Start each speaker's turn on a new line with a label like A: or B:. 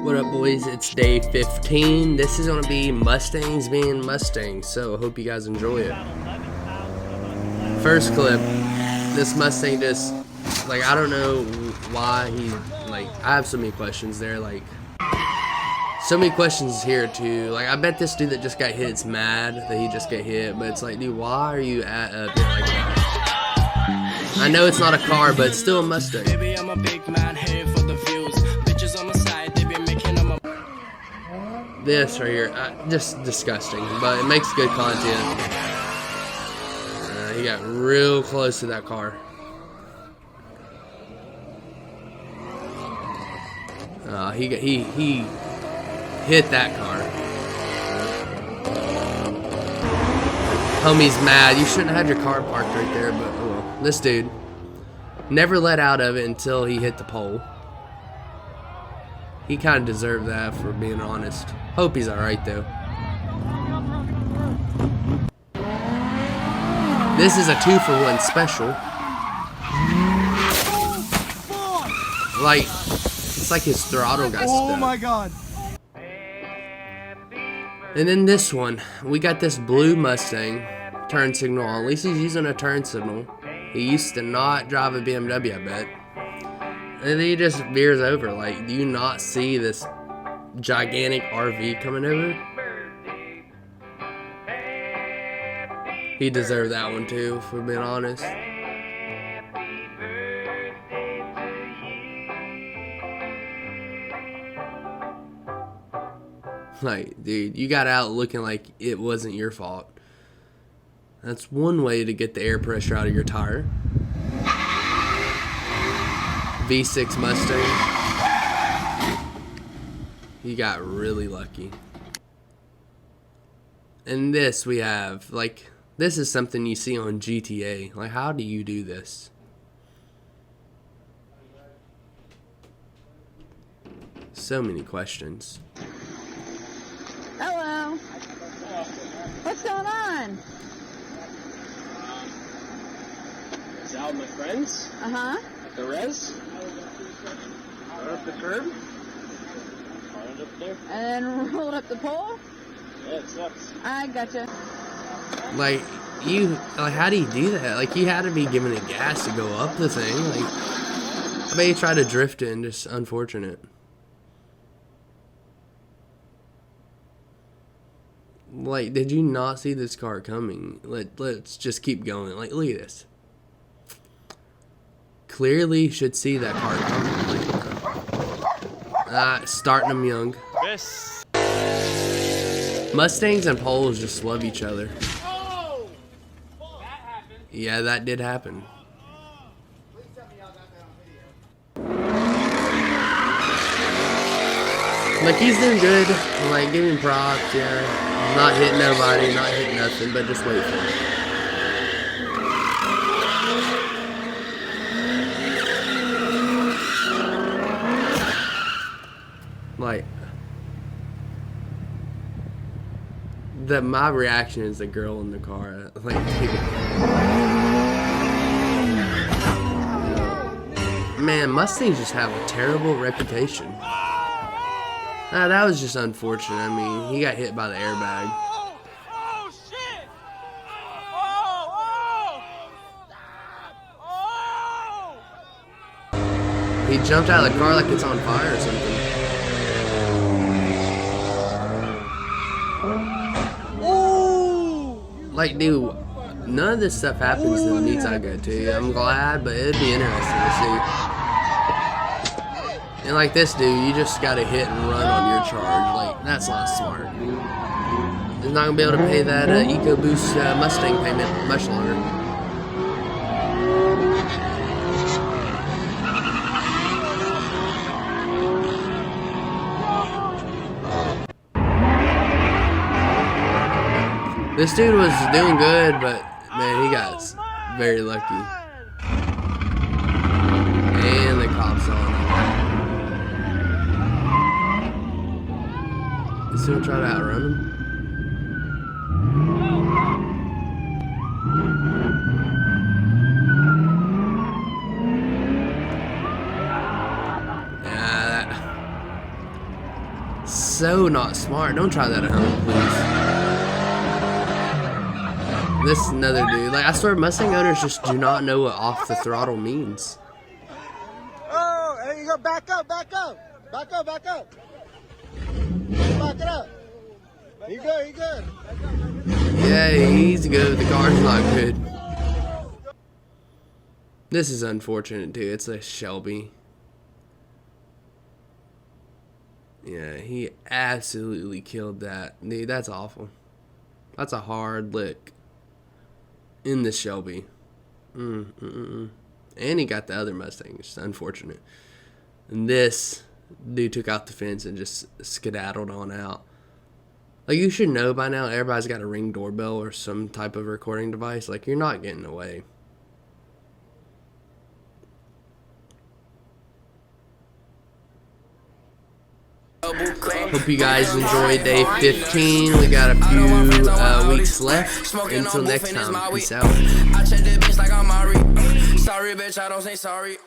A: What up, boys? It's day 15. This is going to be Mustangs being Mustangs, so I hope you guys enjoy it. First clip, this Mustang just, I don't know why he, I have so many questions there, so many questions here, too. I bet this dude that just got hit is mad that he just got hit, but it's dude, why are you at a bit like that? I know it's not a car, but it's still a Mustang.
B: Baby, I'm a big man here for the views. Bitches on my side, they be making them.
A: This right here, just disgusting, but it makes good content. He got real close to that car. He hit that car. Homie's mad. You shouldn't have had your car parked right there, but oh well. This dude never let out of it until he hit the pole. He kind of deserved that, for being honest. Hope he's alright, though. This is a 2-for-1 special. It's like his throttle got stuck.
C: Oh my god.
A: And then this one, we got this blue Mustang turn signal on. At least he's using a turn signal. He used to not drive a BMW, I bet. And then he just veers over. Do you not see this gigantic RV coming over? He deserved that one too, if we're being honest. Dude, you got out looking like it wasn't your fault. That's one way to get the air pressure out of your tire. V6 Mustang. He got really lucky. And this we have, this is something you see on GTA. How do you do this? So many questions.
D: Hello. What's going on?
E: Is out with my friends?
D: Uh-huh.
E: At the res? Run up the curb? Run up there?
D: And then rolled up the pole?
E: Yeah, it sucks.
D: I gotcha.
A: How do you do that? You had to be giving it gas to go up the thing. I bet you tried to drift it and just unfortunate. Did you not see this car coming? Let's just keep going. Look at this. Clearly should see that car coming. Starting them young.
E: Yes.
A: Mustangs and poles just love each other.
E: Oh! That happened.
A: Yeah, that did happen. He's doing good. Give him props, yeah. Not hitting nobody, not hitting nothing, but just wait for it. My reaction is the girl in the car. Man, Mustangs just have a terrible reputation. That was just unfortunate. I mean, he got hit by the airbag.
B: Oh, shit! Oh!
A: He jumped out of the car like it's on fire or something. Dude, none of this stuff happens in the meets I go to. I'm glad, but it'd be interesting to see. And this dude, you just gotta hit and run on your charge. That's not smart. He's not gonna be able to pay that EcoBoost Mustang payment much longer. This dude was doing good, but man, he got very lucky. And the cops on him. Is he gonna try to outrun him? So not smart. Don't try that at home, please. This is another dude. Like, I swear Mustang owners just do not know what off the throttle means.
E: Oh, there you go. Back up, back up. Back up, back up. Back it up. You good, you good.
A: Yeah, he's good. The car's not good. This is unfortunate, too. It's a Shelby. Yeah, he absolutely killed that. Dude, that's awful. That's a hard lick in the Shelby. And he got the other Mustang. It's unfortunate. And this dude took out the fence and just skedaddled on out. Like, you should know by now, everybody's got a Ring doorbell or some type of recording device. Like, you're not getting away. Hope you guys enjoyed day 15. We got a few weeks left. Until next time, peace out.
B: I check the bitch like I'm Mari. Sorry, bitch, I don't say sorry.